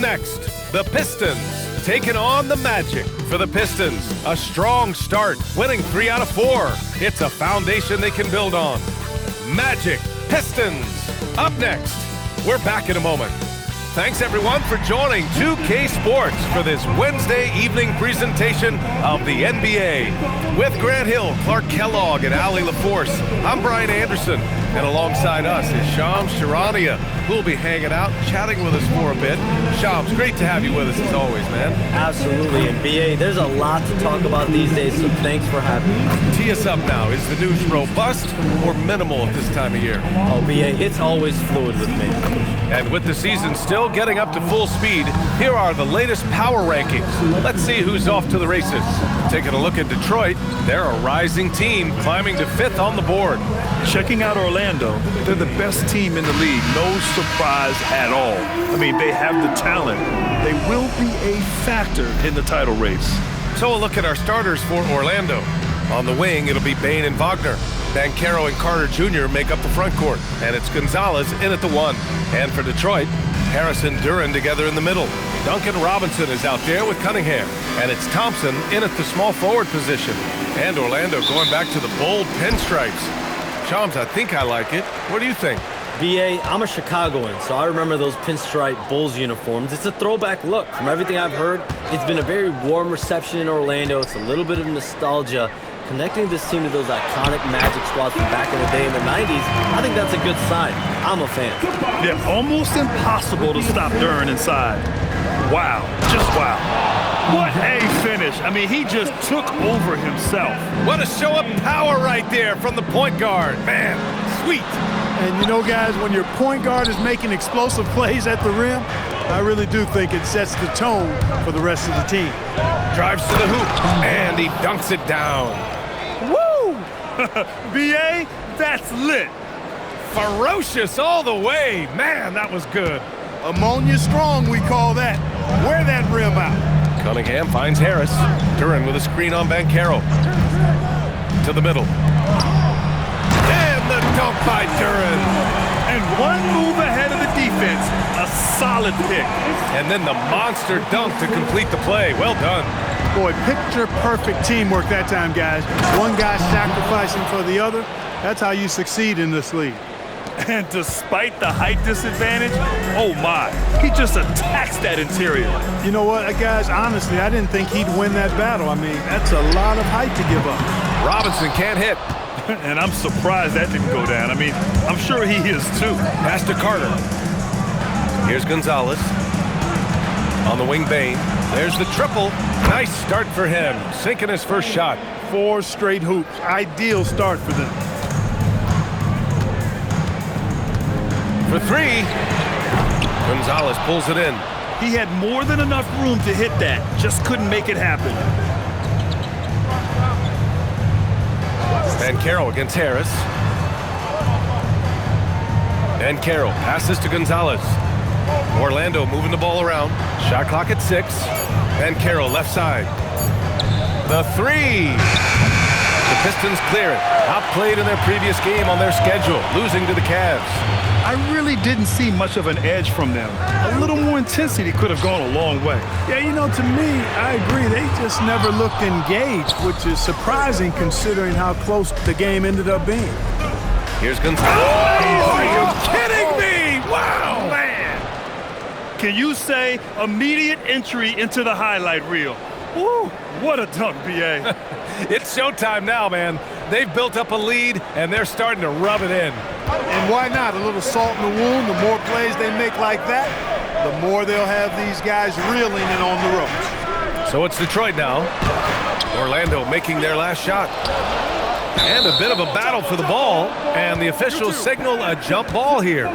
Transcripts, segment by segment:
next, the Pistons taking on the Magic. For the Pistons, a strong start, winning 3 out of 4. It's a foundation they can build on. Magic, Pistons, up next. We're back in a moment. Thanks everyone for joining 2K Sports for this Wednesday evening presentation of the NBA. With Grant Hill, Clark Kellogg, and Allie LaForce, I'm Brian Anderson, and alongside us is Shams Charania, who will be hanging out, chatting with us for a bit. Shams, great to have you with us as always, man. Absolutely, and BA, there's a lot to talk about these days, so thanks for having me. Tee us up now. Is the news robust or minimal at this time of year? Oh, BA, it's always fluid with me. And with the season still getting up to full speed, here are the latest power rankings. Let's see who's off to the races. Taking a look at Detroit, they're a rising team, climbing to 5th on the board. Checking out Orlando, they're the best team in the league. No surprise at all. I mean, they have the talent. They will be a factor in the title race. So a look at our starters for Orlando. On the wing, it'll be Bane and Wagner. Banchero and Carter Jr. make up the front court, and it's Gonzalez in at the 1. And for Detroit, Harris and Duran together in the middle. Duncan Robinson is out there with Cunningham, and it's Thompson in at the small forward position. And Orlando going back to the bold pinstripes. Shams, I think I like it. What do you think? BA, I'm a Chicagoan, so I remember those pinstripe Bulls uniforms. It's a throwback look. From everything I've heard, it's been a very warm reception in Orlando. It's a little bit of nostalgia. Connecting this team to those iconic Magic squads from back in the day in the 90s, I think that's a good sign. I'm a fan. Yeah, almost impossible to stop Duran inside. Wow, just wow. What a finish. I mean, he just took over himself. What a show of power right there from the point guard. Man, sweet. And you know, guys, when your point guard is making explosive plays at the rim, I really do think it sets the tone for the rest of the team. Drives to the hoop, and he dunks it down. Woo! BA, that's lit. Ferocious all the way. Man, that was good. Ammonia strong, we call that. Wear that rim out. Cunningham finds Harris. Duran with a screen on Banchero. To the middle. And the dunk by Duran. And one move ahead of the defense. A solid pick. And then the monster dunk to complete the play. Well done. Boy, picture-perfect teamwork that time, guys. One guy sacrificing for the other. That's how you succeed in this league. And despite the height disadvantage, oh my, he just attacks that interior. You know what, guys, honestly, I didn't think he'd win that battle. I mean, that's a lot of height to give up. Robinson can't hit. And I'm surprised that didn't go down. I mean, I'm sure he is too. Pass to Carter. Here's Gonzalez. On the wing, Bane. There's the triple. Nice start for him. Sinking his first shot. 4 straight hoops. Ideal start for them. For 3. Gonzalez pulls it in. He had more than enough room to hit that. Just couldn't make it happen. Banchero against Harris. Banchero passes to Gonzalez. Orlando moving the ball around. Shot clock at 6. Banchero left side. The 3. The Pistons clear it. Outplayed in their previous game on their schedule, losing to the Cavs. I really didn't see much of an edge from them. A little more intensity could have gone a long way. Yeah, you know, to me, I agree. They just never looked engaged, which is surprising considering how close the game ended up being. Here's Gonzalez. Oh, are you kidding me? Wow, man. Can you say immediate entry into the highlight reel? Woo, what a dunk, B.A. It's showtime now, man. They've built up a lead, and they're starting to rub it in. And why not? A little salt in the wound. The more plays they make like that, the more they'll have these guys reeling in on the ropes. So it's Detroit now. Orlando making their last shot. And a bit of a battle for the ball, and the officials signal a jump ball here.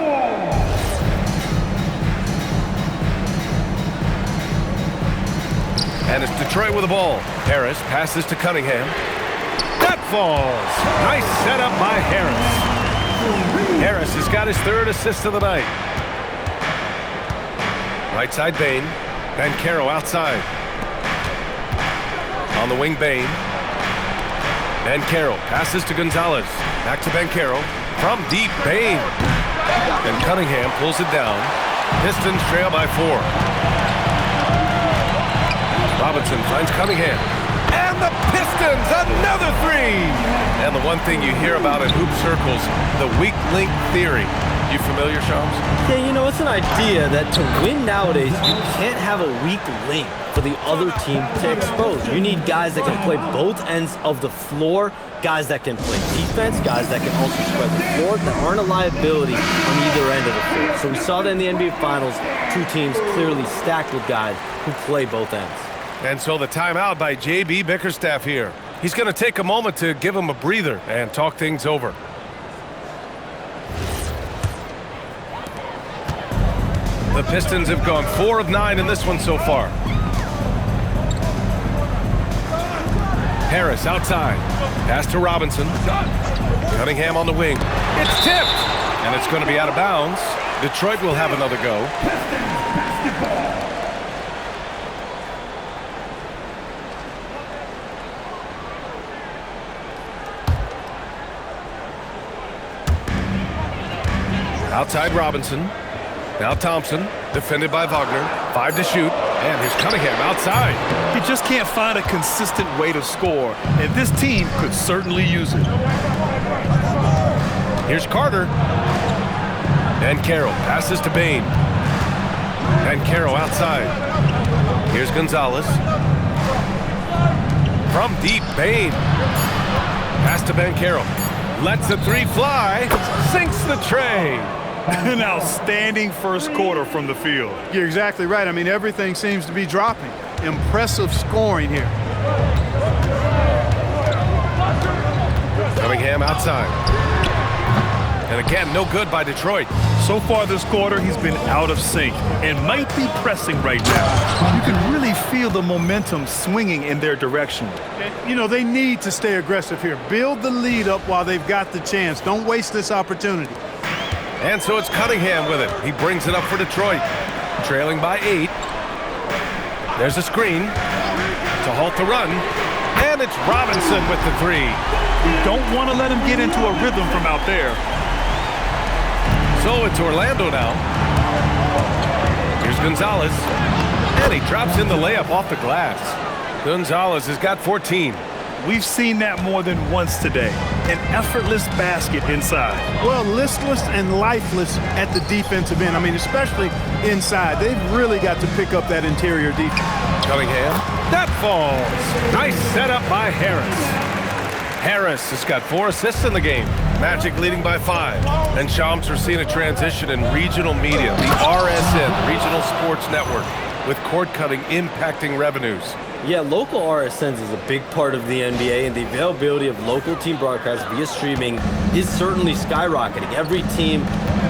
And it's Detroit with the ball. Harris passes to Cunningham. That falls. Nice setup by Harris. Harris has got his 3rd assist of the night. Right side, Bane. Banchero outside. On the wing, Bane. Banchero passes to Gonzalez. Back to Banchero. From deep, Bane. And Cunningham pulls it down. Pistons trail by 4. Robinson finds Cunningham. And the Pistons, another three! And the one thing you hear about in hoop circles, the weak link theory. You familiar, Shams? Yeah, you know, it's an idea that to win nowadays, you can't have a weak link for the other team to expose. You need guys that can play both ends of the floor, guys that can play defense, guys that can also spread the floor, that aren't a liability on either end of the floor. So we saw that in the NBA Finals, two teams clearly stacked with guys who play both ends. And so the timeout by J.B. Bickerstaff here. He's going to take a moment to give him a breather and talk things over. The Pistons have gone 4 of 9 in this one so far. Harris outside. Pass to Robinson. Cunningham on the wing. It's tipped! And it's going to be out of bounds. Detroit will have another go. Outside Robinson. Now Thompson, defended by Wagner. 5 to shoot. And here's Cunningham outside. He just can't find a consistent way to score, and this team could certainly use it. Here's Carter. And Carroll passes to Bain. And Carroll outside. Here's Gonzalez. From deep, Bain. Pass to Ben Carroll. Lets the three fly. Sinks the tray. An outstanding first quarter from the field. You're exactly right. I mean, everything seems to be dropping. Impressive scoring here. Cunningham outside. And again, no good by Detroit. So far this quarter, he's been out of sync and might be pressing right now. You can really feel the momentum swinging in their direction. You know, they need to stay aggressive here. Build the lead up while they've got the chance. Don't waste this opportunity. And so it's Cunningham with it. He brings it up for Detroit. Trailing by 8. There's a screen to halt the run. And it's Robinson with the three. You don't want to let him get into a rhythm from out there. So it's Orlando now. Here's Gonzalez. And he drops in the layup off the glass. Gonzalez has got 14. We've seen that more than once today. An effortless basket inside. Well, listless and lifeless at the defensive end. I mean, especially inside. They've really got to pick up that interior defense. Cunningham. That falls. Nice setup by Harris. Harris has got 4 assists in the game. Magic leading by 5. And Shams, we're seeing a transition in regional media. The RSN, Regional Sports Network, with cord cutting impacting revenues. Yeah, local RSNs is a big part of the NBA, and the availability of local team broadcasts via streaming is certainly skyrocketing. Every team,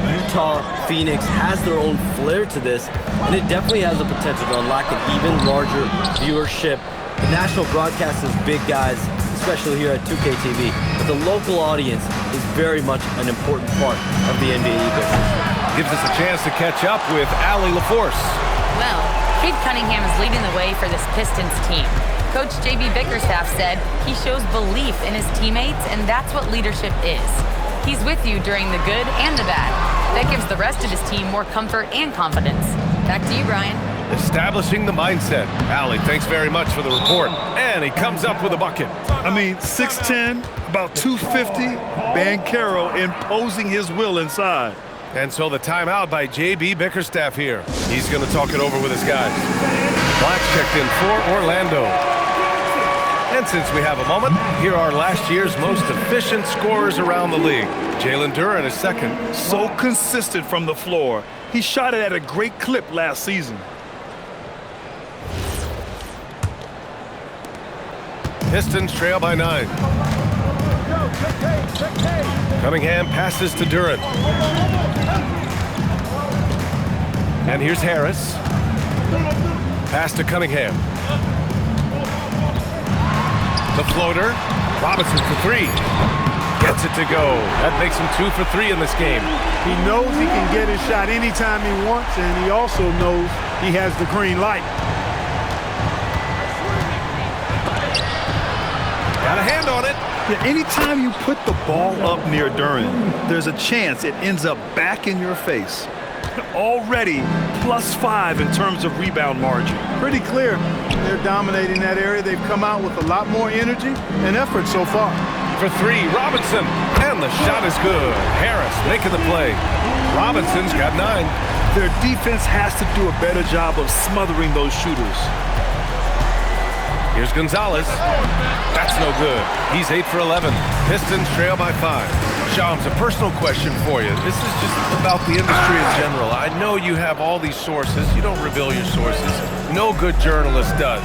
Utah, Phoenix, has their own flair to this, and it definitely has the potential to unlock an even larger viewership. The national broadcast is big, guys, especially here at 2K TV, but the local audience is very much an important part of the NBA ecosystem. Gives us a chance to catch up with Allie LaForce. Well, Cade Cunningham is leading the way for this Pistons team. Coach J.B. Bickerstaff said he shows belief in his teammates, and that's what leadership is. He's with you during the good and the bad. That gives the rest of his team more comfort and confidence. Back to you, Brian. Establishing the mindset. Allie, thanks very much for the report. And he comes up with a bucket. I mean, 6'10", about 250, Ben Carroll imposing his will inside. And so the timeout by J.B. Bickerstaff here. He's going to talk it over with his guys. Black's checked in for Orlando. And since we have a moment, here are last year's most efficient scorers around the league. Jalen Duren is second. So consistent from the floor. He shot it at a great clip last season. Pistons trail by 9. Cunningham passes to Duren. And here's Harris. Pass to Cunningham. The floater. Robinson for 3. Gets it to go. That makes him 2 for 3 in this game. He knows he can get his shot anytime he wants, and he also knows he has the green light. Got a hand on it. Yeah, anytime you put the ball up near Duren, there's a chance it ends up back in your face. Already +5 in terms of rebound margin. Pretty clear. They're dominating that area. They've come out with a lot more energy and effort so far. For three, Robinson, and the shot is good. Harris making the play. Robinson's got 9. Their defense has to do a better job of smothering those shooters. Here's Gonzalez. That's no good. He's 8 for 11. Pistons trail by 5. Shams, a personal question for you. This is just about the industry in general. I know you have all these sources. You don't reveal your sources. No good journalist does.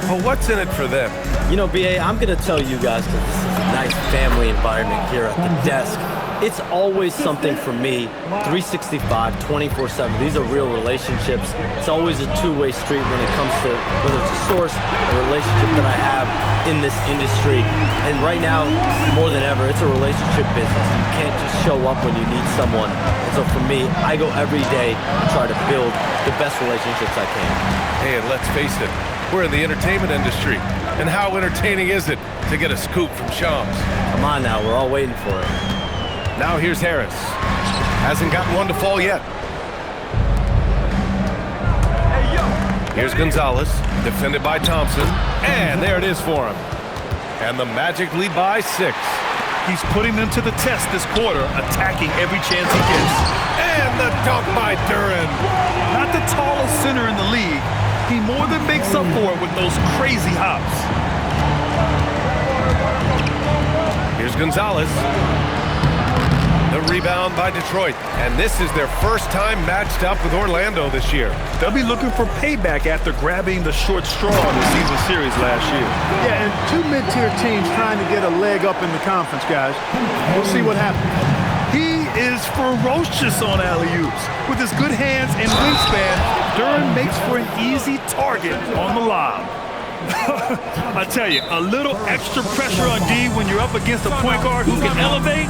But what's in it for them? You know, BA, I'm going to tell you guys, because this is a nice family environment here at the desk. It's always something for me, 365, 24/7. These are real relationships. It's always a two-way street when it comes to whether it's a source, a relationship that I have in this industry. And right now, more than ever, it's a relationship business. You can't just show up when you need someone. And so for me, I go every day to try to build the best relationships I can. Hey, and let's face it, we're in the entertainment industry. And how entertaining is it to get a scoop from Shams? Come on now, we're all waiting for it. Now here's Harris. Hasn't gotten one to fall yet. Here's Gonzalez, defended by Thompson. And there it is for him. And the Magic lead by 6. He's putting them to the test this quarter, attacking every chance he gets. And the dunk by Duran. Not the tallest center in the league. He more than makes up for it with those crazy hops. Here's Gonzalez. The rebound by Detroit. And this is their first time matched up with Orlando this year. They'll be looking for payback after grabbing the short straw in the season series last year. Yeah, and 2 mid-tier teams trying to get a leg up in the conference, guys. We'll see what happens. He is ferocious on alley-oops. With his good hands and wingspan, Duran makes for an easy target on the lob. I tell you, a little extra pressure on D when you're up against a point guard who can elevate.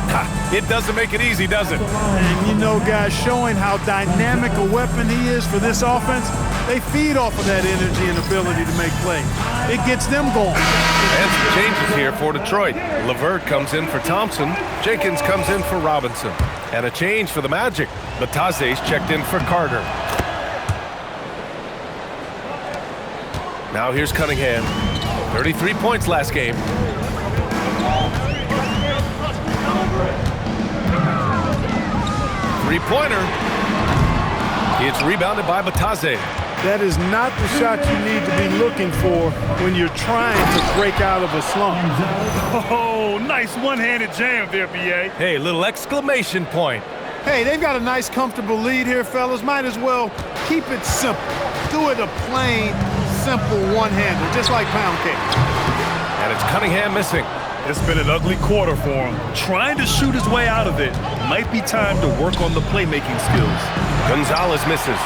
It doesn't make it easy, does it? And you know, guys, showing how dynamic a weapon he is for this offense, they feed off of that energy and ability to make plays. It gets them going. And some changes here for Detroit. LeVert comes in for Thompson. Jenkins comes in for Robinson. And a change for the Magic. Bataze's checked in for Carter. Now here's Cunningham. 33 points last game. Three-pointer. It's rebounded by Bataze. That is not the shot you need to be looking for when you're trying to break out of a slump. Oh, nice one-handed jam there, B.A. Hey, little exclamation point. Hey, they've got a nice, comfortable lead here, fellas. Might as well keep it simple. Do it a plain, simple one-hander, just like pound cake. And it's Cunningham missing. It's been an ugly quarter for him. Trying to shoot his way out of it. Might be time to work on the playmaking skills. Gonzalez misses.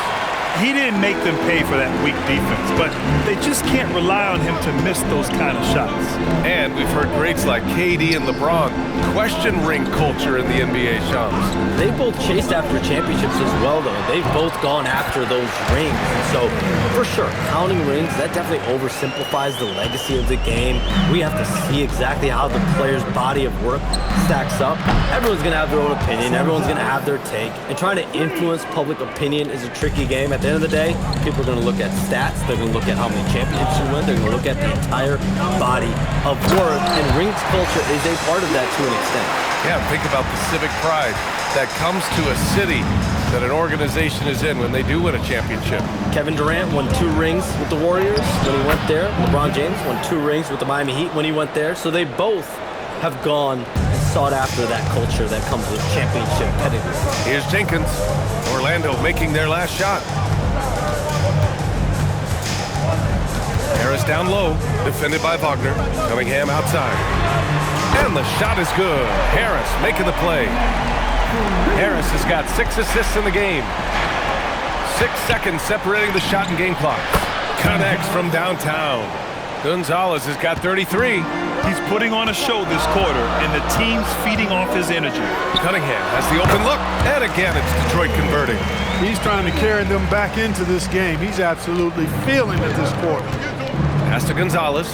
He didn't make them pay for that weak defense, but they just can't rely on him to miss those kind of shots. And we've heard greats like KD and LeBron question ring culture in the NBA, Shams. They both chased after championships as well, though. They've both gone after those rings. So, for sure, counting rings, that definitely oversimplifies the legacy of the game. We have to see exactly how the player's body of work stacks up. Everyone's going to have their own opinion. Everyone's going to have their take. And trying to influence public opinion is a tricky game. At the end of the day, people are going to look at stats. They're going to look at how many championships you win. They're going to look at the entire body of work. And rings culture is a part of that to an extent. Yeah, think about the civic pride that comes to a city that an organization is in when they do win a championship. Kevin Durant won 2 rings with the Warriors when he went there. LeBron James won 2 rings with the Miami Heat when he went there. So they both have gone and sought after that culture that comes with championship pedigree. Here's Jenkins. Orlando making their last shot. Harris down low, defended by Wagner. Cunningham outside. And the shot is good. Harris making the play. Harris has got 6 assists in the game. 6 seconds separating the shot and game clock. Connects from downtown. Gonzalez has got 33. He's putting on a show this quarter, and the team's feeding off his energy. Cunningham has the open look. And again, it's Detroit converting. He's trying to carry them back into this game. He's absolutely feeling it this quarter. Pass to Gonzalez.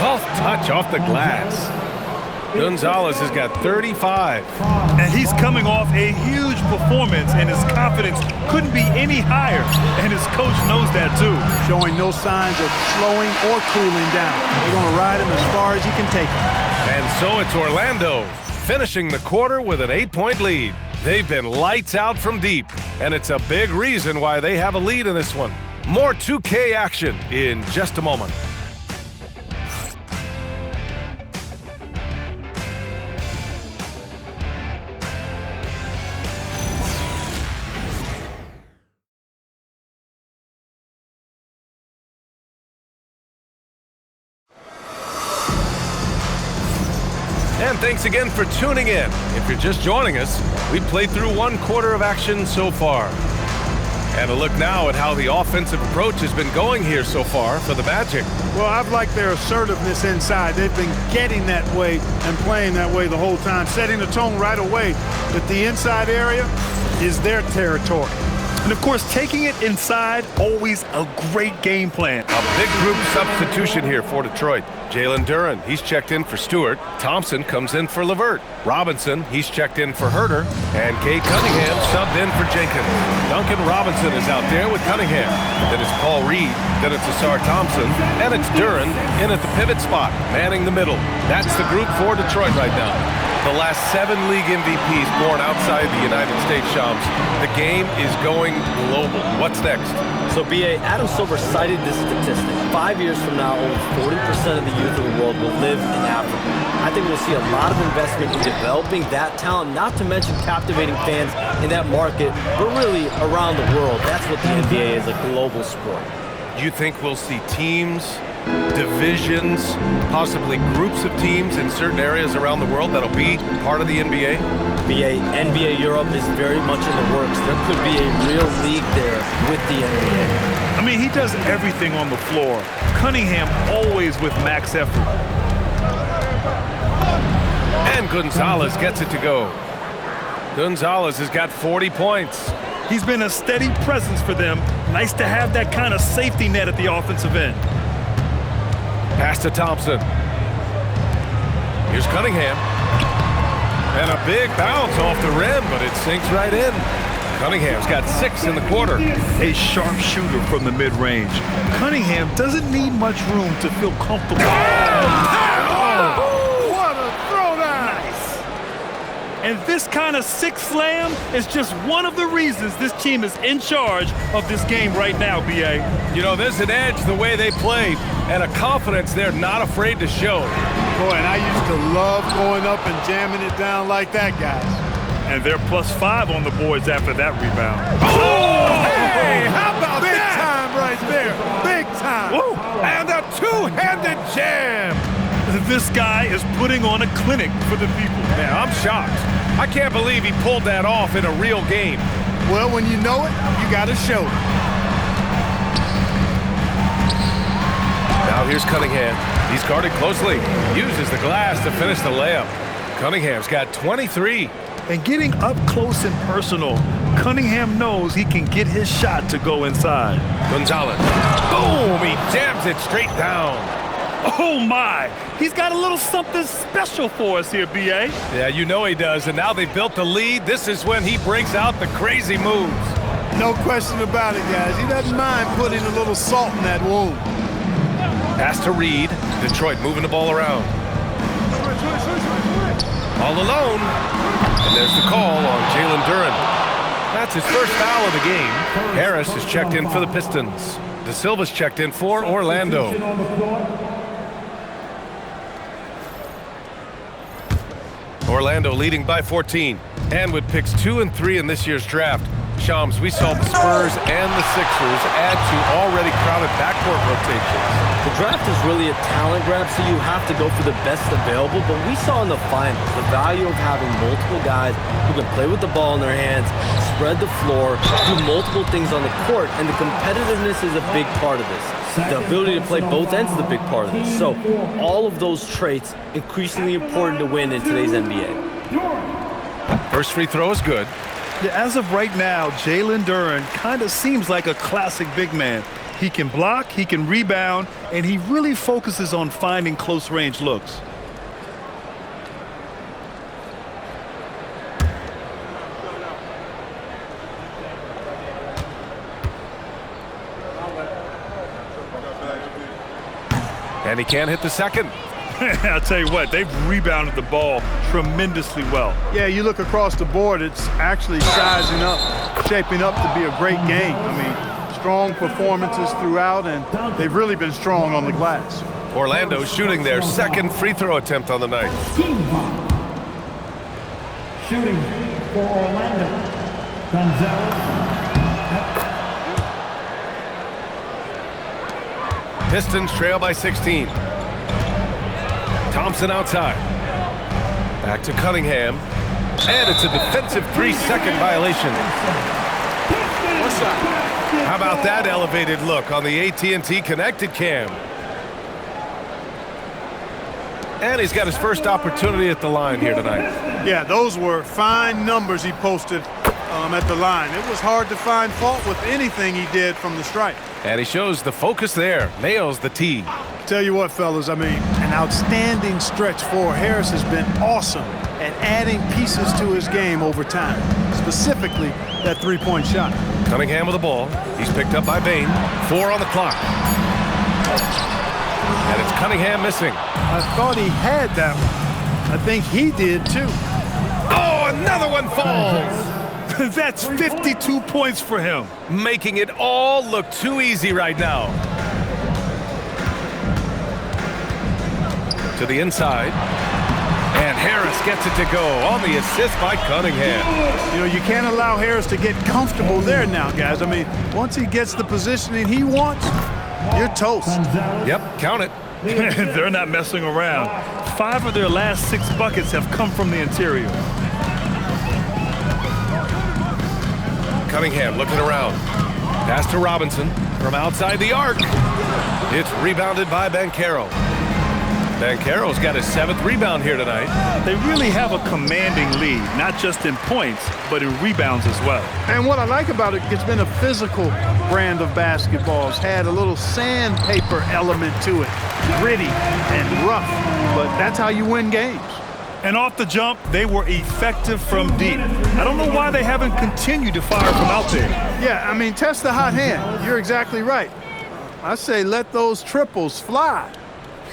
Soft touch off the glass. Gonzalez has got 35. And he's coming off a huge performance, and his confidence couldn't be any higher. And his coach knows that, too. Showing no signs of slowing or cooling down. They're going to ride him as far as he can take him. And so it's Orlando, finishing the quarter with an 8-point lead. They've been lights out from deep, and it's a big reason why they have a lead in this one. More 2K action in just a moment. And thanks again for tuning in. If you're just joining us, we've played through one quarter of action so far. And a look now at how the offensive approach has been going here so far for the Magic. Well, I've liked their assertiveness inside. They've been getting that way and playing that way the whole time, setting the tone right away that the inside area is their territory. And, of course, taking it inside, always a great game plan. A big group substitution here for Detroit. Jalen Duren, he's checked in for Stewart. Thompson comes in for LeVert. Robinson, he's checked in for Herter. And Kate Cunningham subbed in for Jenkins. Duncan Robinson is out there with Cunningham. Then it's Paul Reed. Then it's Asar Thompson. And it's Duren in at the pivot spot, manning the middle. That's the group for Detroit right now. The last 7 league MVPs born outside the United States, Shams. The game is going global. What's next? So, B.A., Adam Silver cited this statistic. 5 years from now, over 40% of the youth of the world will live in Africa. I think we'll see a lot of investment in developing that talent, not to mention captivating fans in that market, but really around the world. That's what the NBA is, a global sport. Do you think we'll see teams, divisions, possibly groups of teams in certain areas around the world that'll be part of the NBA? NBA Europe is very much in the works. There could be a real league there with the NBA. I mean, he does everything on the floor. Cunningham always with max effort. And Gonzalez gets it to go. Gonzalez has got 40 points. He's been a steady presence for them. Nice to have that kind of safety net at the offensive end. Pass to Thompson. Here's Cunningham. And a big bounce off the rim, but it sinks right in. Cunningham's got 6 in the quarter. A sharp shooter from the mid-range. Cunningham doesn't need much room to feel comfortable. What a throwdown! Nice. And this kind of sick slam is just one of the reasons this team is in charge of this game right now, B.A. You know, there's an edge the way they play and a confidence they're not afraid to show. Boy, and I used to love going up and jamming it down like that, guys. And they're +5 on the boards after that rebound. Oh, hey, how about Big that? time right there. Big time. Woo. And a two-handed jam. This guy is putting on a clinic for the people. Man, I'm shocked. I can't believe he pulled that off in a real game. Well, when you know it, you got to show it. Now here's Cunningham. He's guarded closely. Uses the glass to finish the layup. Cunningham's got 23. And getting up close and personal, Cunningham knows he can get his shot to go inside. Gonzalez. Boom! He jams it straight down. Oh, my. He's got a little something special for us here, B.A. Yeah, you know he does. And now they've built the lead. This is when he breaks out the crazy moves. No question about it, guys. He doesn't mind putting a little salt in that wound. Pass to Reed. Detroit moving the ball around. All alone. And there's the call on Jalen Duren. That's his first foul of the game. Harris is checked in for the Pistons. De Silva's checked in for Orlando. Orlando leading by 14. And with picks 2 and 3 in this year's draft, Shams, we saw the Spurs and the Sixers add to already crowded backcourt rotations. The draft is really a talent grab, so you have to go for the best available. But we saw in the finals the value of having multiple guys who can play with the ball in their hands, spread the floor, do multiple things on the court, and the competitiveness is a big part of this. The ability to play both ends is a big part of this. So all of those traits increasingly important to win in today's NBA. First free throw is good. Yeah, as of right now, Jalen Duren kind of seems like a classic big man. He can block, he can rebound, and he really focuses on finding close-range looks. And he can't hit the second. I'll tell you what, they've rebounded the ball tremendously well. Yeah, you look across the board, it's actually sizing up, shaping up to be a great game. I mean, strong performances throughout, and they've really been strong on the glass. Orlando shooting their second free throw attempt on the night. Shooting for Orlando, Gonzalez. Pistons trail by 16. Thompson outside. Back to Cunningham. And it's a defensive 3-second violation. How about that elevated look on the AT&T connected cam? And he's got his first opportunity at the line here tonight. Yeah, those were fine numbers he posted at the line. It was hard to find fault with anything he did from the stripe. And he shows the focus there. Nails the tee. Tell you what, fellas, I mean, an outstanding stretch for Harris has been awesome at adding pieces to his game over time, specifically that three-point shot. Cunningham with the ball. He's picked up by Bain. 4 on the clock. And it's Cunningham missing. I thought he had that one. I think he did, too. Oh, another one falls. That's 52 points for him. Making it all look too easy right now. To the inside. And Harris gets it to go on the assist by Cunningham. You know, you can't allow Harris to get comfortable there now, guys. I mean, once he gets the positioning he wants, you're toast. Yep, count it. They're not messing around. 5 of their last 6 buckets have come from the interior. Cunningham looking around. Pass to Robinson from outside the arc. It's rebounded by Banchero. Banchero's got his 7th rebound here tonight. They really have a commanding lead, not just in points, but in rebounds as well. And what I like about it, it's been a physical brand of basketball. It's had a little sandpaper element to it. Gritty and rough, but that's how you win games. And off the jump, they were effective from deep. I don't know why they haven't continued to fire from out there. Yeah, I mean, test the hot hand. You're exactly right. I say let those triples fly.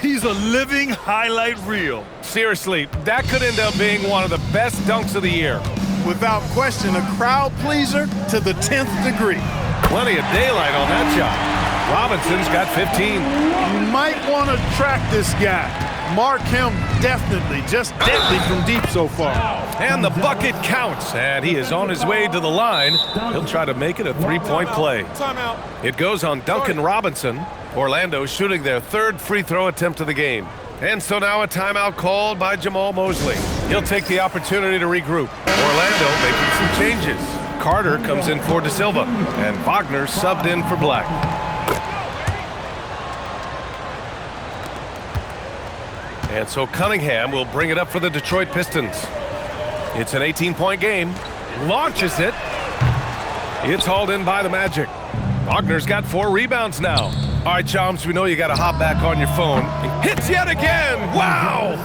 He's a living highlight reel. Seriously, that could end up being one of the best dunks of the year. Without question, a crowd pleaser to the 10th degree. Plenty of daylight on that shot. Robinson's got 15. You might want to track this guy. Mark him definitely, just deadly from deep so far. And the bucket counts, and he is on his way to the line. He'll try to make it a 3-point play. Timeout. It goes on Duncan Robinson. Orlando shooting their 3rd free throw attempt of the game. And so now a timeout called by Jamal Mosley. He'll take the opportunity to regroup. Orlando making some changes. Carter comes in for De Silva, and Wagner subbed in for Black. And so Cunningham will bring it up for the Detroit Pistons. It's an 18-point game. Launches it. It's hauled in by the Magic. Wagner's got 4 rebounds now. All right, Chums, we know you got to hop back on your phone. Hits yet again. Wow!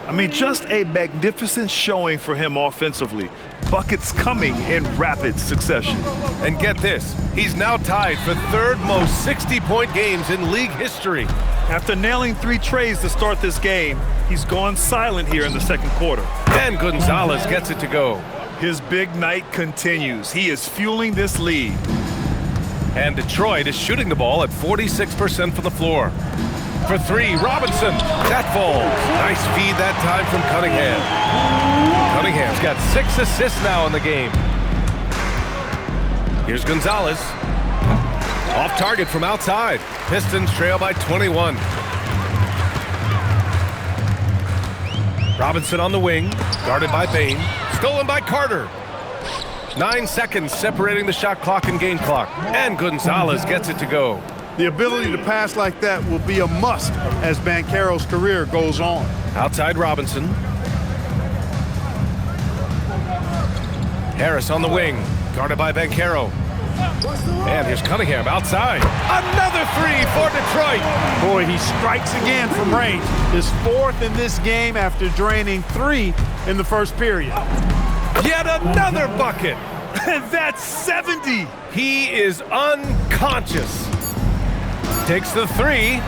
I mean, just a magnificent showing for him offensively. Buckets coming in rapid succession. And get this, he's now tied for 3rd most 60-point games in league history. After nailing 3 trays to start this game, he's gone silent here in the 2nd quarter. And Gonzalez gets it to go. His big night continues. He is fueling this lead. And Detroit is shooting the ball at 46% from the floor. For 3, Robinson. That falls. Nice feed that time from Cunningham. Cunningham's got 6 assists now in the game. Here's Gonzalez. Off target from outside. Pistons trail by 21. Robinson on the wing. Guarded by Bain. Stolen by Carter. 9 seconds separating the shot clock and game clock. And Gonzalez gets it to go. The ability to pass like that will be a must as Banchero's career goes on. Outside Robinson. Harris on the wing. Guarded by Banchero. And here's Cunningham outside. Another 3 for Detroit. Boy, he strikes again from range. His 4th in this game after draining 3 in the first period. Yet another bucket. And that's 70. He is unconscious. Takes the 3.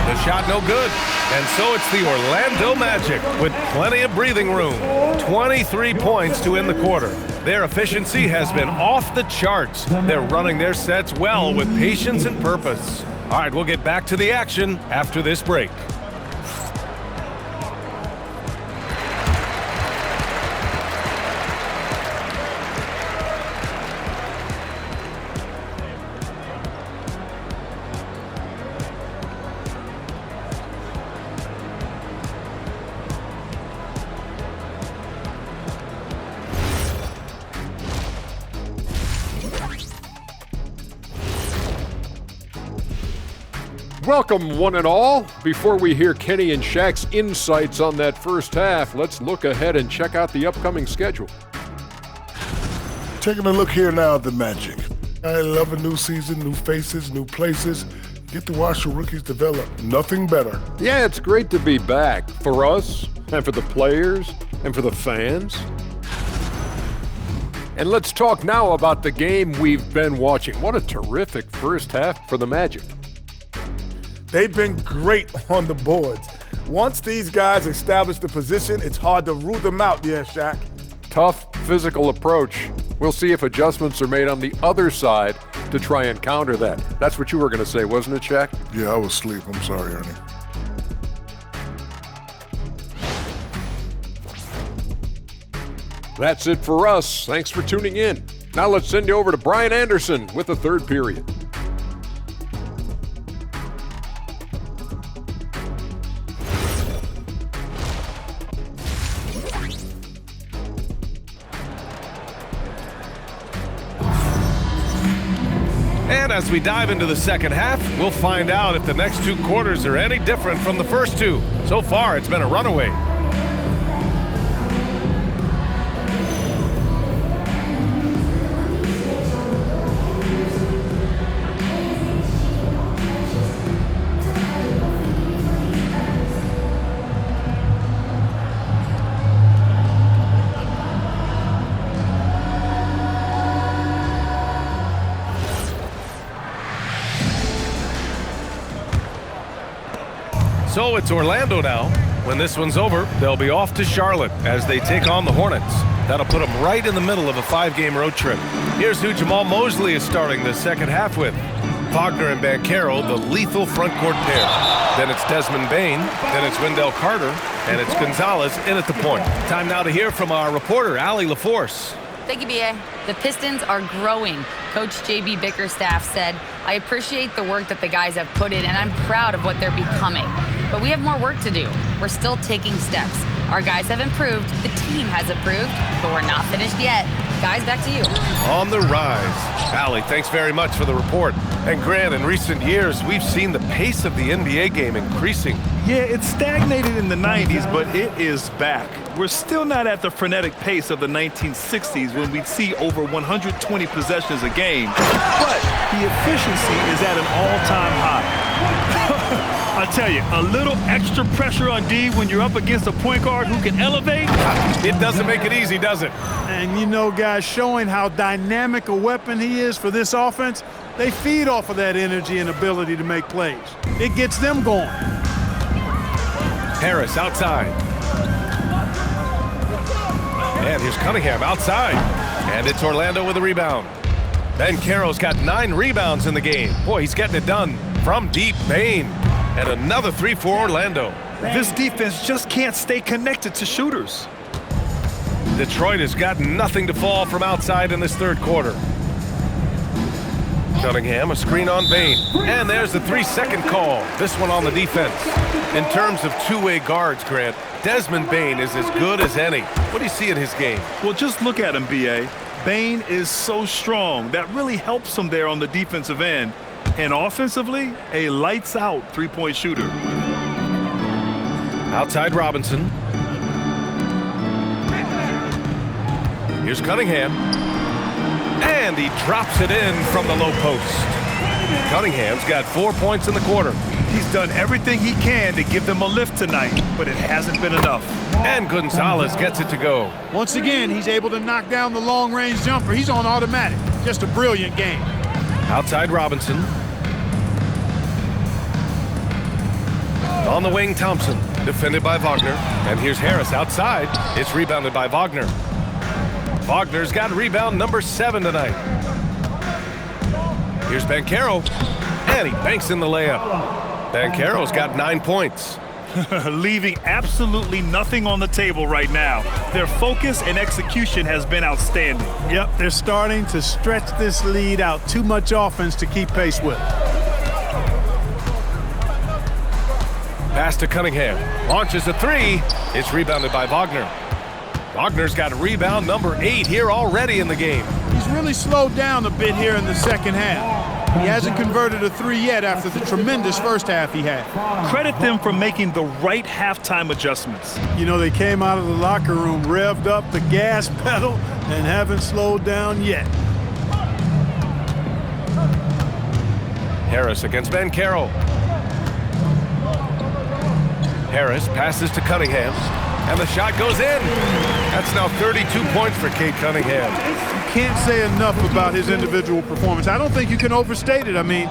The shot no good. And so it's the Orlando Magic with plenty of breathing room. 23 points to end the quarter. Their efficiency has been off the charts. They're running their sets well with patience and purpose. All right, we'll get back to the action after this break. Welcome, one and all. Before we hear Kenny and Shaq's insights on that first half, let's look ahead and check out the upcoming schedule. Taking a look here now at the Magic. I love a new season, new faces, new places. Get to watch the rookies develop. Nothing better. Yeah, it's great to be back for us and for the players and for the fans. And let's talk now about the game we've been watching. What a terrific first half for the Magic. They've been great on the boards. Once these guys establish the position, it's hard to root them out, Shaq. Tough physical approach. We'll see if adjustments are made on the other side to try and counter that. That's what you were going to say, wasn't it, Shaq? Yeah, I was asleep. I'm sorry, Ernie. That's it for us. Thanks for tuning in. Now let's send you over to Brian Anderson with the third period. And as we dive into the second half, we'll find out if the next two quarters are any different from the first two. So far, it's been a runaway. So it's Orlando now. When this one's over, they'll be off to Charlotte as they take on the Hornets. That'll put them right in the middle of a 5-game road trip. Here's who Jamal Mosley is starting the second half with. Wagner and Banchero, the lethal front court pair. Then it's Desmond Bane, then it's Wendell Carter, and it's Gonzalez in at the point. Time now to hear from our reporter, Allie LaForce. Thank you, B.A. The Pistons are growing. Coach JB Bickerstaff said, "I appreciate the work that the guys have put in, and I'm proud of what they're becoming. But we have more work to do. We're still taking steps. Our guys have improved, the team has improved, but we're not finished yet." Guys, back to you. On the rise. Allie, thanks very much for the report. And Grant, in recent years, we've seen the pace of the NBA game increasing. Yeah, it stagnated in the 90s, but it is back. We're still not at the frenetic pace of the 1960s when we'd see over 120 possessions a game, but the efficiency is at an all-time high. I tell you, a little extra pressure on D when you're up against a point guard who can elevate. It doesn't make it easy, does it? And you know, guys, showing how dynamic a weapon he is for this offense, they feed off of that energy and ability to make plays. It gets them going. Harris outside. And here's Cunningham outside. And it's Orlando with a rebound. Banchero's got 9 rebounds in the game. Boy, he's getting it done from deep. Bane. And another 3 for Orlando. This defense just can't stay connected to shooters. Detroit has got nothing to fall from outside in this third quarter. Cunningham, a screen on Bane. And there's the 3-second call. This one on the defense. In terms of two-way guards, Grant, Desmond Bane is as good as any. What do you see in his game? Well, just look at him, B.A. Bane is so strong. That really helps him there on the defensive end. And offensively, a lights-out three-point shooter. Outside Robinson. Here's Cunningham. And he drops it in from the low post. Cunningham's got 4 points in the quarter. He's done everything he can to give them a lift tonight, but it hasn't been enough. And Gonzalez gets it to go. Once again, he's able to knock down the long-range jumper. He's on automatic. Just a brilliant game. Outside Robinson. On the wing, Thompson, defended by Wagner. And here's Harris outside. It's rebounded by Wagner. Wagner's got rebound number 7 tonight. Here's Banchero, and he banks in the layup. Banchero's got 9 points. Leaving absolutely nothing on the table right now. Their focus and execution has been outstanding. Yep, they're starting to stretch this lead out. Too much offense to keep pace with. Pass to Cunningham. Launches a 3. It's rebounded by Wagner. Wagner's got rebound number 8 here already in the game. He's really slowed down a bit here in the second half. He hasn't converted a 3 yet after the tremendous first half he had. Credit them for making the right halftime adjustments. You know, they came out of the locker room, revved up the gas pedal, and haven't slowed down yet. Harris against Banchero. Harris passes to Cunningham, and the shot goes in. That's now 32 points for Cade Cunningham. Can't say enough about his individual performance. I don't think you can overstate it. I mean,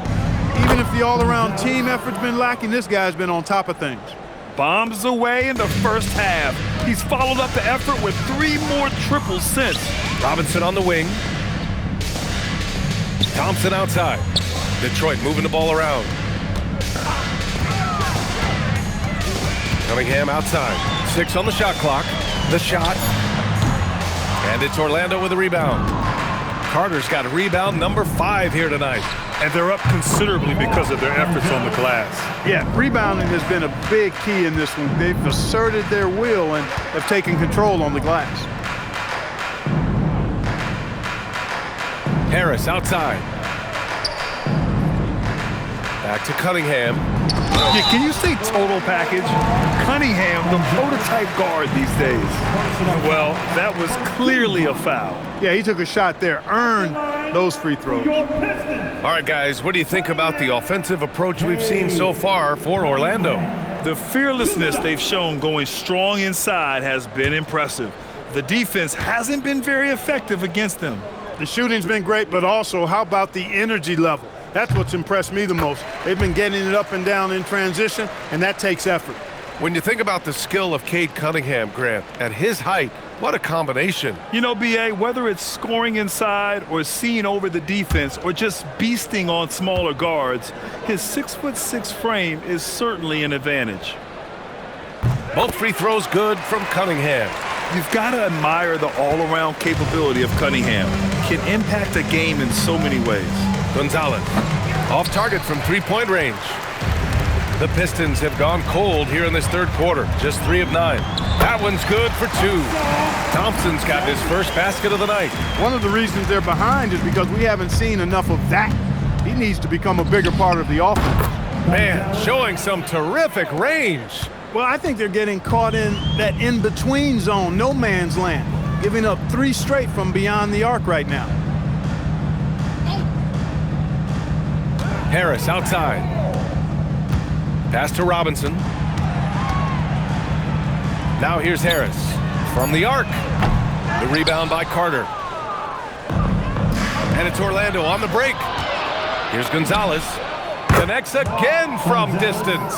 even if the all-around team effort's been lacking, this guy's been on top of things. Bombs away in the first half. He's followed up the effort with 3 more triples since. Robinson on the wing. Thompson outside. Detroit moving the ball around. Cunningham outside. 6 on the shot clock. The shot. And it's Orlando with a rebound. Carter's got a rebound number 5 here tonight. And they're up considerably because of their efforts on the glass. Yeah, rebounding has been a big key in this one. They've asserted their will and have taken control on the glass. Harris outside. Back to Cunningham. Yeah, can you say total package? Cunningham, the prototype guard these days. Well, that was clearly a foul. Yeah, he took a shot there, earned those free throws. All right, guys, what do you think about the offensive approach we've seen so far for Orlando? The fearlessness they've shown going strong inside has been impressive. The defense hasn't been very effective against them. The shooting's been great, but also how about the energy level? That's what's impressed me the most. They've been getting it up and down in transition, and that takes effort. When you think about the skill of Cade Cunningham, Grant, at his height, what a combination. You know, B.A., whether it's scoring inside or seeing over the defense or just beasting on smaller guards, his 6'6" frame is certainly an advantage. Both free throws good from Cunningham. You've got to admire the all-around capability of Cunningham. Can impact a game in so many ways. Gonzalez, off target from 3-point range. The Pistons have gone cold here in this third quarter, just 3 of 9. That one's good for 2. Thompson's got his first basket of the night. One of the reasons they're behind is because we haven't seen enough of that. He needs to become a bigger part of the offense. Man, showing some terrific range. Well, I think they're getting caught in that in-between zone, no man's land, giving up 3 straight from beyond the arc right now. Harris outside. Pass to Robinson. Now here's Harris from the arc. The rebound by Carter. And it's Orlando on the break. Here's Gonzalez. Connects again from distance.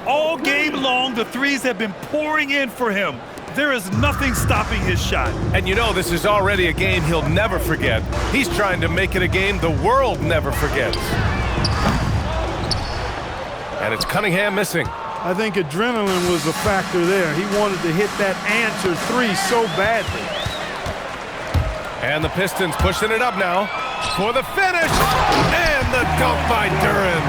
All game long, the threes have been pouring in for him. There is nothing stopping his shot. And you know this is already a game he'll never forget. He's trying to make it a game the world never forgets. And it's Cunningham missing. I think adrenaline was a factor there. He wanted to hit that answer 3 so badly. And the Pistons pushing it up now for the finish. And the dunk by Duren.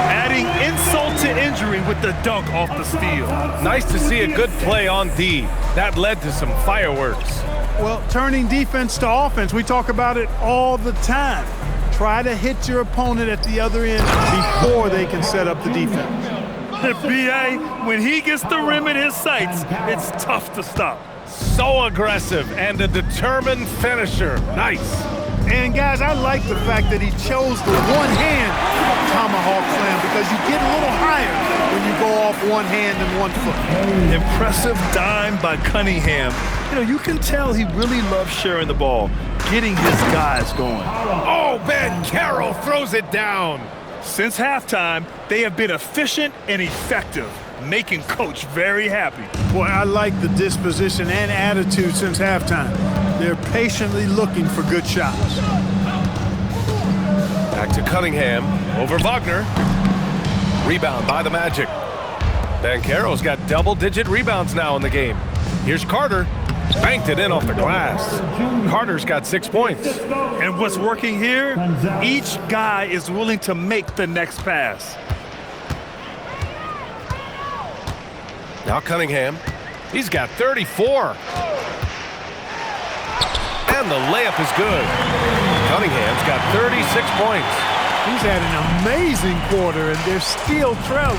Adding insult to injury with the dunk off the steal. Nice to see a good play on D. That led to some fireworks. Well, turning defense to offense, we talk about it all the time. Try to hit your opponent at the other end before they can set up the defense. B.A., when he gets the rim in his sights, it's tough to stop. So aggressive and a determined finisher. Nice. And guys, I like the fact that he chose the one-hand tomahawk slam because you get a little higher when you go off one hand and 1 foot. Impressive dime by Cunningham. You know, you can tell he really loves sharing the ball, getting his guys going. Oh, Banchero throws it down. Since halftime, they have been efficient and effective. making Coach very happy. Boy, I like the disposition and attitude since halftime. They're patiently looking for good shots. Back to Cunningham, over Wagner. Rebound by the Magic. Banchero's got double-digit rebounds now in the game. Here's Carter. Banked it in off the glass. Carter's got 6 points. And what's working here? Each guy is willing to make the next pass. Now Cunningham. He's got 34. And the layup is good. Cunningham's got 36 points. He's had an amazing quarter, and they're still trailing.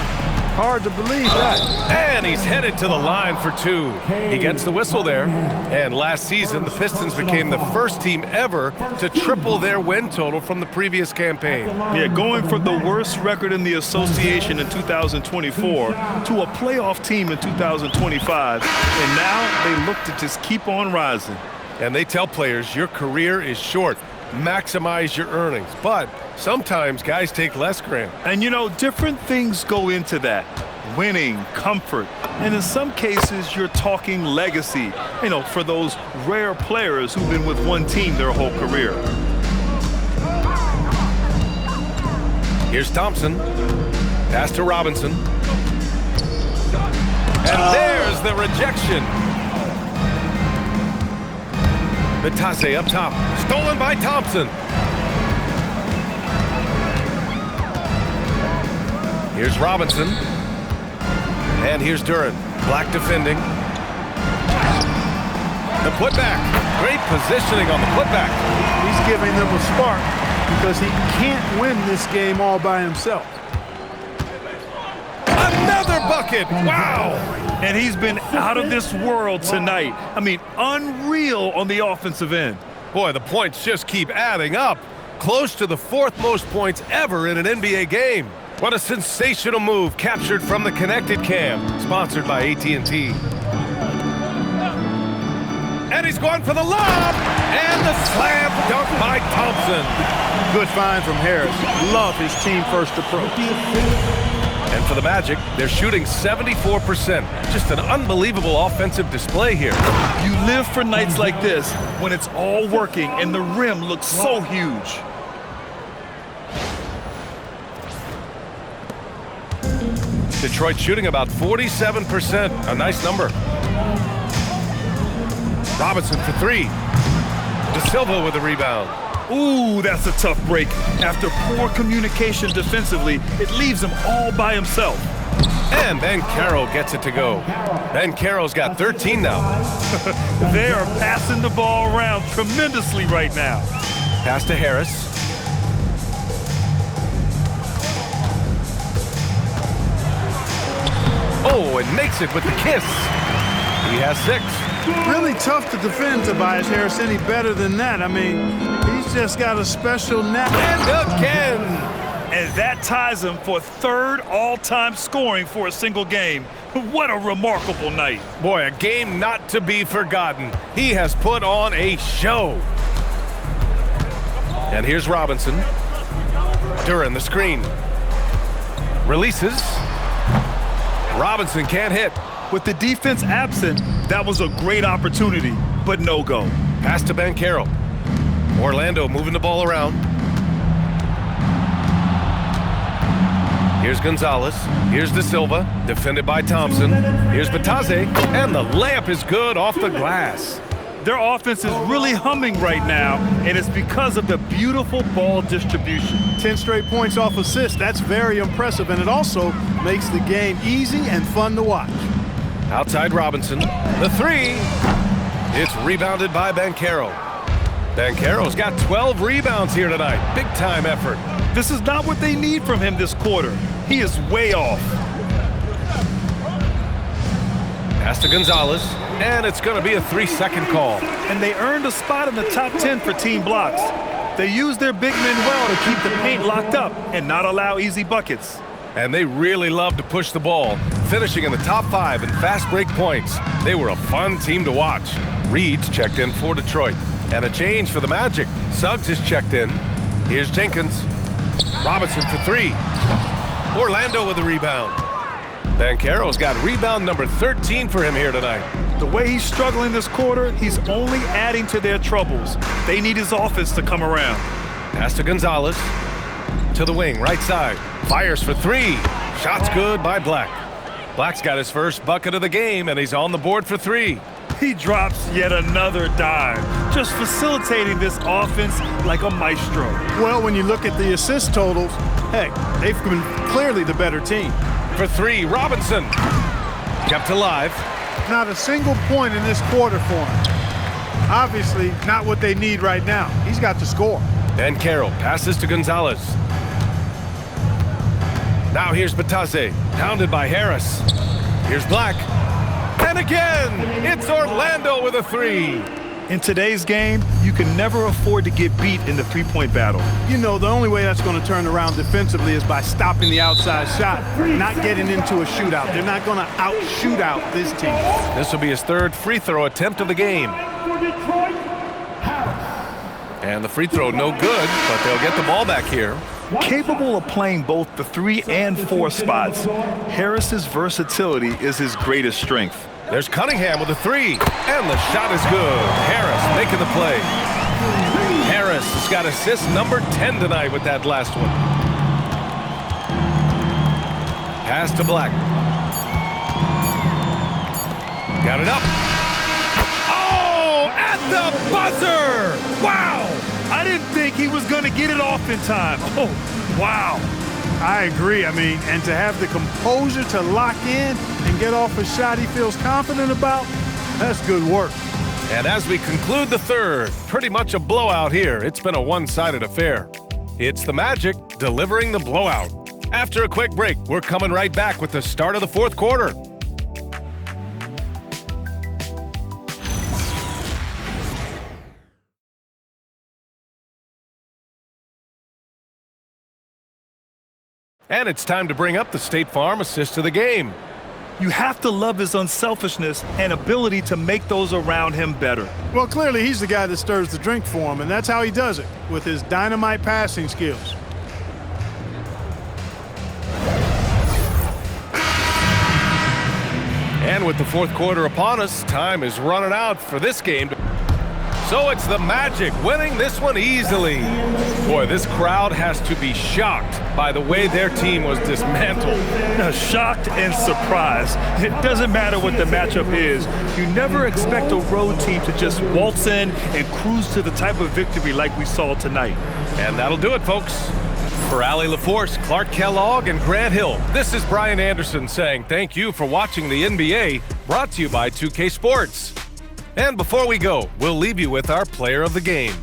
Hard to believe that. And he's headed to the line for 2. He gets the whistle there. And last season, the Pistons became the first team ever to triple their win total from the previous campaign. Yeah, going from the worst record in the association in 2024 to a playoff team in 2025. And now they look to just keep on rising. And they tell players, your career is short. Maximize your earnings. But sometimes guys take less, Grant. And you know, different things go into that. Winning, comfort, and in some cases, you're talking legacy, you know, for those rare players who've been with one team their whole career. Here's Thompson. Pass to Robinson. And there's the rejection. Vitase up top. Stolen by Thompson. Here's Robinson. And here's Duran. Black defending. The putback. Great positioning on the putback. He's giving them a spark because he can't win this game all by himself. Another bucket. Wow. And he's been out of this world tonight. I mean, unreal on the offensive end. Boy, the points just keep adding up. Close to the 4th most points ever in an NBA game. What a sensational move captured from the Connected Cam, sponsored by AT&T. And he's going for the lob, and the slam dunk by Thompson. Good find from Harris. Love his team-first approach. And for the Magic, they're shooting 74%. Just an unbelievable offensive display here. You live for nights like this when it's all working and the rim looks so huge. Detroit shooting about 47%. A nice number. Robinson for 3. De Silva with a rebound. Ooh, that's a tough break. After poor communication defensively, it leaves him all by himself. And Banchero gets it to go. Banchero's got 13 now. They are passing the ball around tremendously right now. Pass to Harris. Oh, and makes it with the kiss. He has 6. Really tough to defend Tobias Harris any better than that. I mean, he's just got a special knack. And again. And that ties him for 3rd all-time scoring for a single game. What a remarkable night. Boy, a game not to be forgotten. He has put on a show. And here's Robinson. Duran the screen. Releases. Robinson can't hit. With the defense absent, that was a great opportunity, but no go. Pass to Banchero. Orlando moving the ball around. Here's Gonzalez. Here's De Silva, defended by Thompson. Here's Vitase, and the layup is good off the glass. Their offense is really humming right now, and it's because of the beautiful ball distribution. 10 straight points off assists. That's very impressive, and it also makes the game easy and fun to watch. Outside Robinson. The 3. It's rebounded by Banchero. Banchero's got 12 rebounds here tonight. Big-time effort. This is not what they need from him this quarter. He is way off. Pass to Gonzalez, and it's going to be a 3-second call. And they earned a spot in the top 10 for team blocks. They used their big men well to keep the paint locked up and not allow easy buckets. And they really love to push the ball, finishing in the top 5 in fast break points. They were a fun team to watch. Reed's checked in for Detroit. And a change for the Magic. Suggs is checked in. Here's Jenkins. Robinson for 3. Orlando with the rebound. Banchero's got rebound number 13 for him here tonight. The way he's struggling this quarter, he's only adding to their troubles. They need his offense to come around. Pass to Gonzalez. To the wing, right side. Fires for three. Shot's good by Black. Black's got his first bucket of the game, and he's on the board for three. He drops yet another dime, just facilitating this offense like a maestro. Well, when you look at the assist totals, heck, they've been clearly the better team. For three, Robinson. Kept alive. Not a single point in this quarter for him. Obviously, not what they need right now. He's got to score. And Carroll passes to Gonzalez. Now here's Batase, pounded by Harris. Here's Black. And again, it's Orlando with a three. In today's game, you can never afford to get beat in the three-point battle. You know, the only way that's going to turn around defensively is by stopping the outside shot, not getting into a shootout. They're not going to out-shootout this team. This will be his third free throw attempt of the game. And the free throw no good, but they'll get the ball back here. Capable of playing both the 3 and 4 spots, Harris's versatility is his greatest strength. There's Cunningham with a three, and the shot is good. Harris making the play. Harris has got assist number 10 tonight with that last one. Pass to Black. Got it up. Oh, at the buzzer! Wow! I didn't think he was going to get it off in time. Oh, wow. I agree. I mean, and to have the composure to lock in and get off a shot he feels confident about, that's good work. And as we conclude the third, pretty much a blowout here. It's been a one-sided affair. It's the Magic delivering the blowout. After a quick break, we're coming right back with the start of the fourth quarter. And it's time to bring up the State Farm assist of the game. You have to love his unselfishness and ability to make those around him better. Well, clearly he's the guy that stirs the drink for him, and that's how he does it, with his dynamite passing skills. And with the fourth quarter upon us, time is running out for this game. So it's the Magic winning this one easily. Boy, this crowd has to be shocked by the way their team was dismantled. Shocked and surprised. It doesn't matter what the matchup is. You never expect a road team to just waltz in and cruise to the type of victory like we saw tonight. And that'll do it, folks. For Allie LaForce, Clark Kellogg, and Grant Hill, this is Brian Anderson saying thank you for watching the NBA, brought to you by 2K Sports. And before we go, we'll leave you with our player of the game.